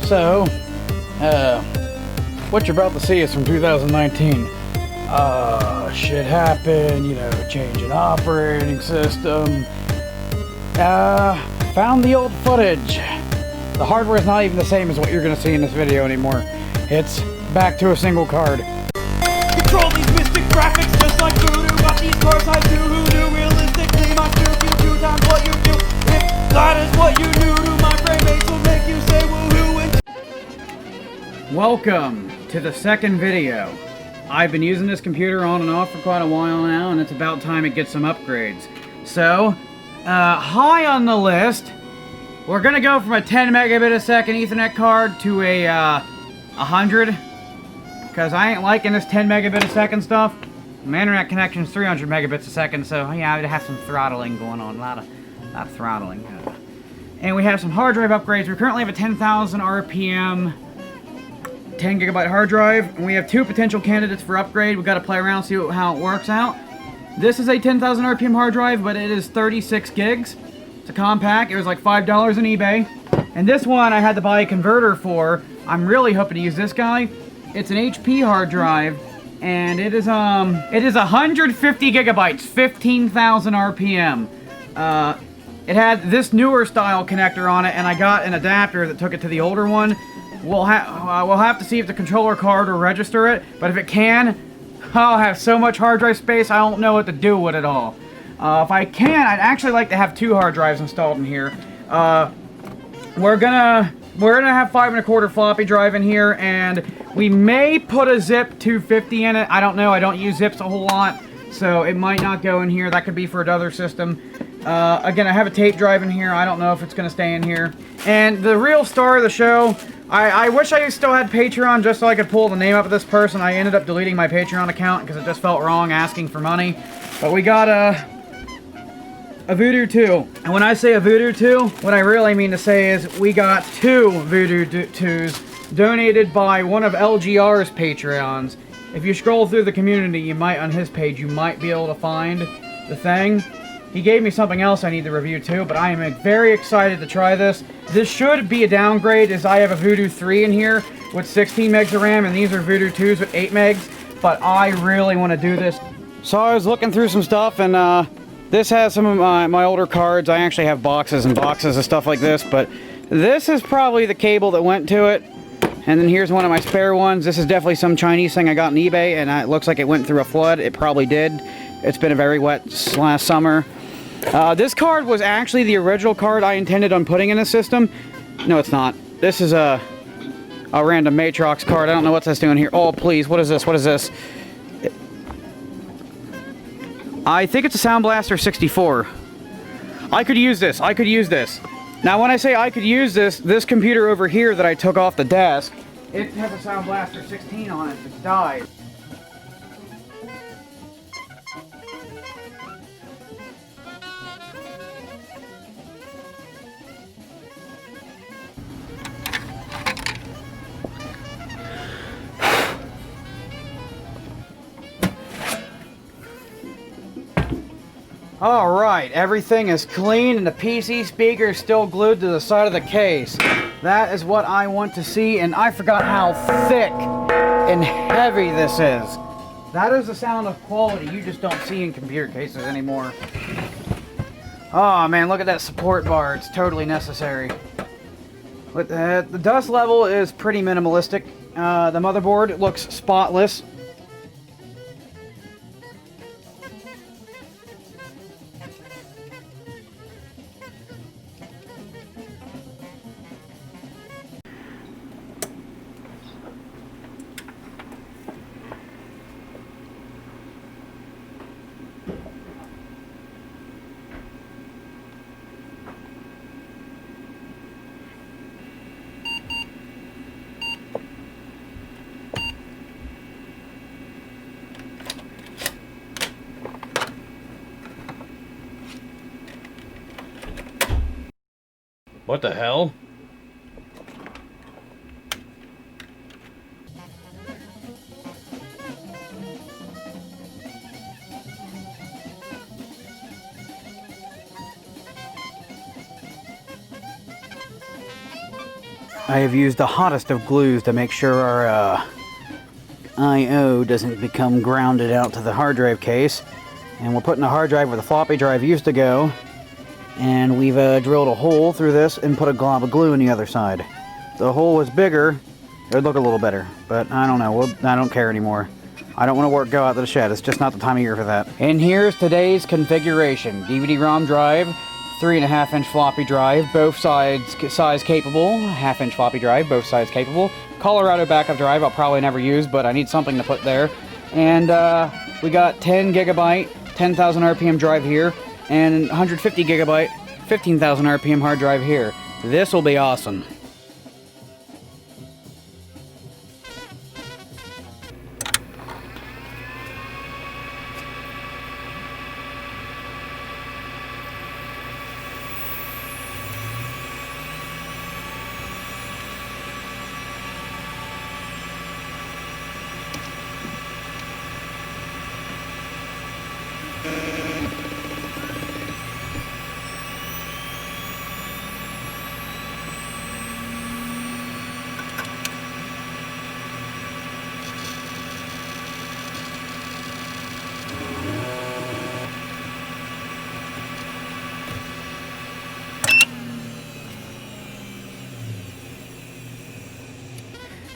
So, what you're about to see is from 2019. Shit happened, change in operating system. Found the old footage. The hardware is not even the same as what you're gonna see in this video anymore. It's back to a single card. Control these mystic graphics just like voodoo. Got these cards I do who do. Realistically, my you 2 times what you do. If that is what you do to my brain mates will make you say woohoo and... Welcome to the second video. I've been using this computer on and off for quite a while now, and it's about time it gets some upgrades. So, high on the list, we're gonna go from a 10 megabit a second Ethernet card to a 100, because I ain't liking this 10 megabit a second stuff. My internet connection is 300 megabits a second, so yeah, I'd have some throttling going on, a lot of throttling. And we have some hard drive upgrades. We currently have a 10,000 RPM 10 gigabyte hard drive, and we have 2 potential candidates for upgrade. We've got to play around, see how it works out. This is a 10,000 RPM hard drive, but it is 36 gigs. It's a compact. It was like $5 on eBay. And this one I had to buy a converter for. I'm really hoping to use this guy. It's an HP hard drive, and it is 150 gigabytes, 15,000 RPM. It had this newer style connector on it, and I got an adapter that took it to the older one. We'll have to see if the controller card will register it, but if it can, I'll have so much hard drive space I don't know what to do with it all. If I can, I'd actually like to have 2 hard drives installed in here. We're gonna have 5 1/4 floppy drive in here, and we may put a zip 250 in it. I don't know. I don't use zips a whole lot, so it might not go in here. That could be for another system. Again, I have a tape drive in here. I don't know if it's gonna stay in here. And the real star of the show, I wish I still had Patreon just so I could pull the name up of this person. I ended up deleting my Patreon account because it just felt wrong asking for money. But we got a Voodoo 2. And when I say a Voodoo 2, what I really mean to say is we got 2 Voodoo 2s donated by one of LGR's Patreons. If you scroll through the community, on his page, you might be able to find the thing. He gave me something else I need to review too, but I am very excited to try this. This should be a downgrade, as I have a Voodoo 3 in here with 16 megs of RAM, and these are Voodoo 2s with 8 megs, but I really want to do this. So I was looking through some stuff, and this has some of my older cards. I actually have boxes and boxes of stuff like this, but this is probably the cable that went to it. And then here's one of my spare ones. This is definitely some Chinese thing I got on eBay, and it looks like it went through a flood. It probably did. It's been a very wet last summer. This card was actually the original card I intended on putting in the system. No, it's not. This is a random Matrox card. I don't know what that's doing here. Oh, please. What is this? What is this? I think it's a Sound Blaster 64. I could use this. I could use this. Now, when I say I could use this computer over here that I took off the desk, it has a Sound Blaster 16 on it that died. Alright, everything is clean and the PC speaker is still glued to the side of the case. That is what I want to see, and I forgot how thick and heavy this is. That is the sound of quality you just don't see in computer cases anymore. Oh man, look at that support bar. It's totally necessary. But the dust level is pretty minimalistic. The motherboard looks spotless. What the hell? I have used the hottest of glues to make sure our I/O doesn't become grounded out to the hard drive case. And we're putting the hard drive where the floppy drive used to go. And we've drilled a hole through this and put a glob of glue on the other side. If the hole was bigger, it would look a little better. But I don't know. I don't care anymore. I don't want to go out to the shed. It's just not the time of year for that. And here's today's configuration. DVD-ROM drive, 3.5-inch floppy drive, both size capable. Half-inch floppy drive, both sides capable. Colorado backup drive I'll probably never use, but I need something to put there. And we got 10 gigabyte, 10,000 RPM drive here, and 150 gigabyte, 15,000 RPM hard drive here. This will be awesome.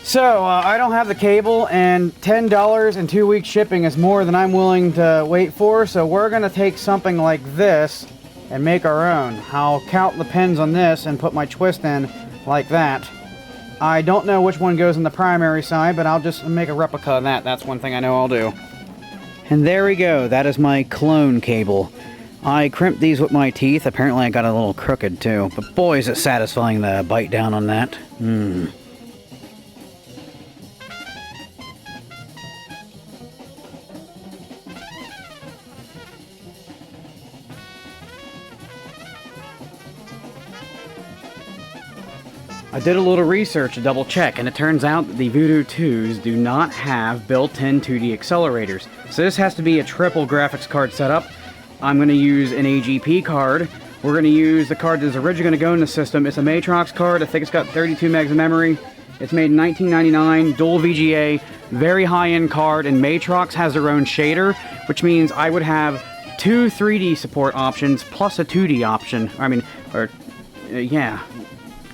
So, I don't have the cable, and $10 and 2 weeks shipping is more than I'm willing to wait for, so we're going to take something like this and make our own. I'll count the pins on this and put my twist in like that. I don't know which one goes in the primary side, but I'll just make a replica of that. That's one thing I know I'll do. And there we go. That is my clone cable. I crimped these with my teeth. Apparently I got a little crooked too, but boy is it satisfying to bite down on that. I did a little research to double check, and it turns out that the Voodoo 2s do not have built-in 2D accelerators. So this has to be a triple graphics card setup. I'm going to use an AGP card. We're going to use the card that's originally going to go in the system. It's a Matrox card. I think it's got 32 megs of memory. It's made in 1999, dual VGA, very high-end card, and Matrox has their own shader, which means I would have 2 3D support options plus a 2D option. Yeah.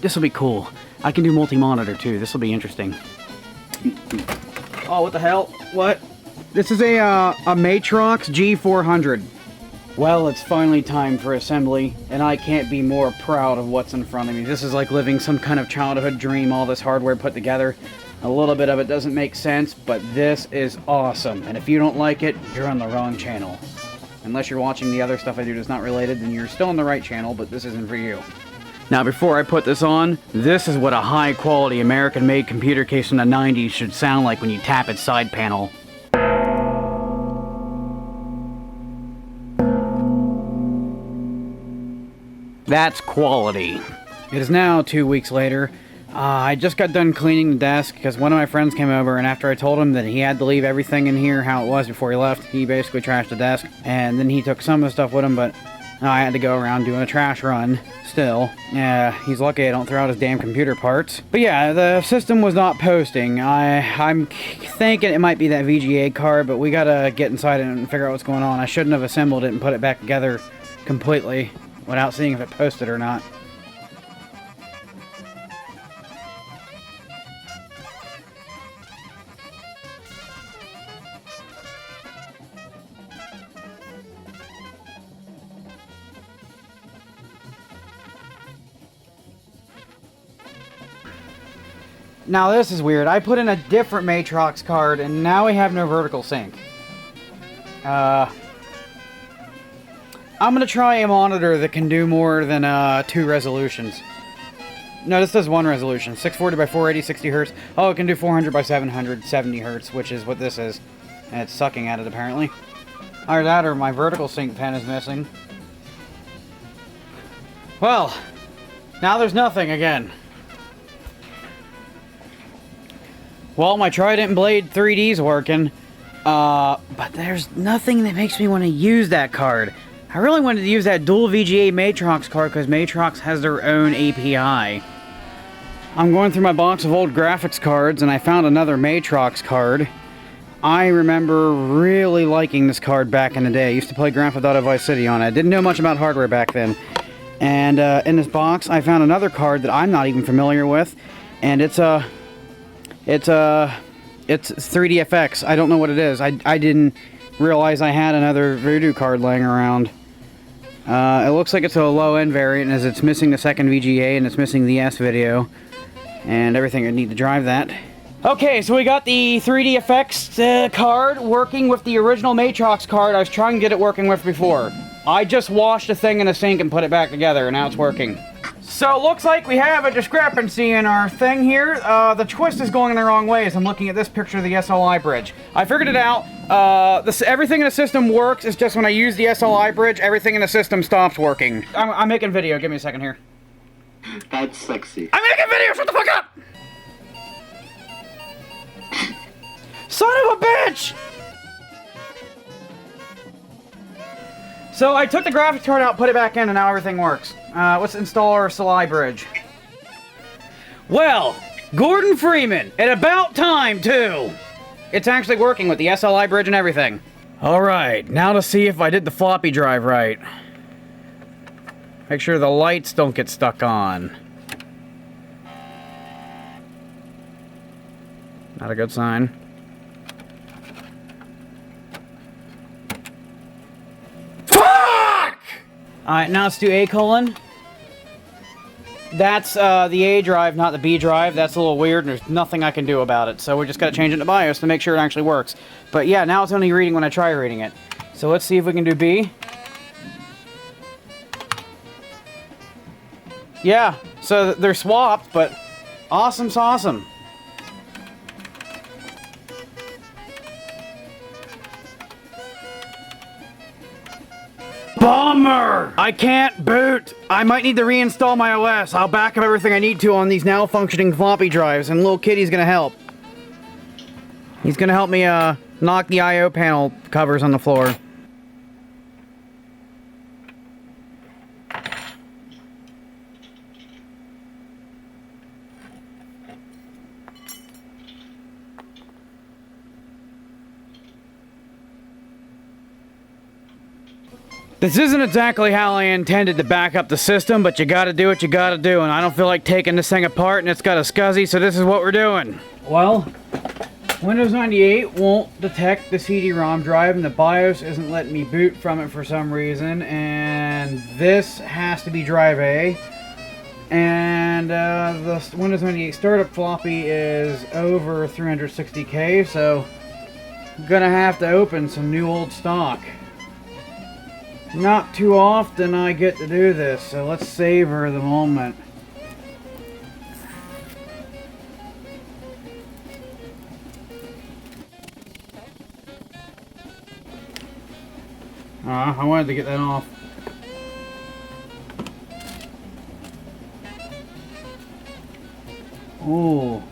This will be cool. I can do multi-monitor too. This will be interesting. Oh, what the hell? What? This is a Matrox G400. Well, it's finally time for assembly, and I can't be more proud of what's in front of me. This is like living some kind of childhood dream, all this hardware put together. A little bit of it doesn't make sense, but this is awesome. And if you don't like it, you're on the wrong channel. Unless you're watching the other stuff I do that's not related, then you're still on the right channel, but this isn't for you. Now, before I put this on, this is what a high-quality American-made computer case from the 90s should sound like when you tap its side panel. That's quality. It is now 2 weeks later. I just got done cleaning the desk because one of my friends came over, and after I told him that he had to leave everything in here how it was before he left, he basically trashed the desk. And then he took some of the stuff with him, but I had to go around doing a trash run still. Yeah, he's lucky I don't throw out his damn computer parts. But yeah, the system was not posting. I'm thinking it might be that VGA card, but we gotta get inside it and figure out what's going on. I shouldn't have assembled it and put it back together completely without seeing if it posted or not. Now this is weird. I put in a different Matrox card and now we have no vertical sync. I'm gonna try a monitor that can do more than 2 resolutions. No, this does 1 resolution. 640 by 480, 60 Hertz. Oh, it can do 400 by 700, 70 Hertz, which is what this is. And it's sucking at it apparently. Either that or my vertical sync pen is missing. Well, now there's nothing again. Well, my Trident Blade 3D's working, but there's nothing that makes me want to use that card. I really wanted to use that dual VGA Matrox card because Matrox has their own API. I'm going through my box of old graphics cards and I found another Matrox card. I remember really liking this card back in the day. I used to play Grand Theft Auto Vice City on it. I didn't know much about hardware back then. And in this box, I found another card that I'm not even familiar with, and it's 3DFX. I don't know what it is. I didn't realize I had another Voodoo card laying around. It looks like it's a low-end variant, as it's missing the second VGA and it's missing the S video and everything I need to drive that. Okay, so we got the 3DFX card working with the original Matrox card I was trying to get it working with before. I just washed a thing in a sink and put it back together, and now it's working. So it looks like we have a discrepancy in our thing here. The twist is going in the wrong way as I'm looking at this picture of the SLI bridge. I figured it out. Everything in the system works. It's just when I use the SLI bridge, everything in the system stops working. I'm making video. Give me a second here. That's sexy. I'm making video! Shut the fuck up! Son of a bitch! So I took the graphics card out, put it back in, and now everything works. Let's install our SLI bridge. Well, Gordon Freeman, at about time, too. It's actually working with the SLI bridge and everything. Alright, now to see if I did the floppy drive right. Make sure the lights don't get stuck on. Not a good sign. Alright, now let's do A colon. That's the A drive, not the B drive. That's a little weird, and there's nothing I can do about it. So we just got to change it to BIOS to make sure it actually works. But yeah, now it's only reading when I try reading it. So let's see if we can do B. Yeah, so they're swapped, but awesome sauceum. Bummer! I can't boot! I might need to reinstall my OS. I'll back up everything I need to on these now functioning floppy drives, and little Kitty's gonna help. He's gonna help me knock the I/O panel covers on the floor. This isn't exactly how I intended to back up the system, but you gotta do what you gotta do, and I don't feel like taking this thing apart, and it's got a SCSI, so this is what we're doing. Well, Windows 98 won't detect the CD-ROM drive, and the BIOS isn't letting me boot from it for some reason, and this has to be drive A. And the Windows 98 startup floppy is over 360K, so I'm gonna have to open some new old stock. Not too often I get to do this, so let's savor the moment. I wanted to get that off. Ooh,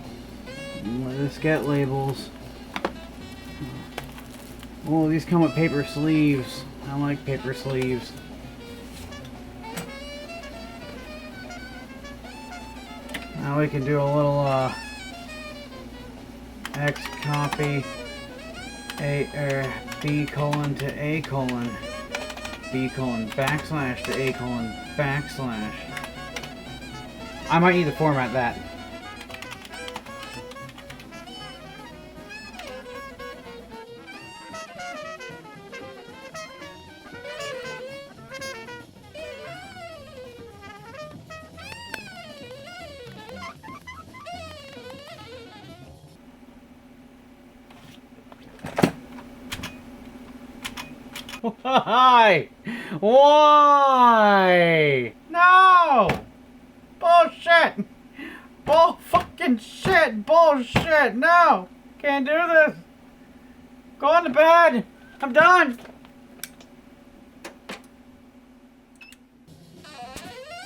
let's get labels. Oh, these come with paper sleeves. I like paper sleeves. Now we can do a little X copy B colon to A colon, B colon backslash to A colon backslash. I might need to format that. Why? Why? No! Bullshit! Bull fucking shit! Bullshit! No! Can't do this! Go on to bed! I'm done!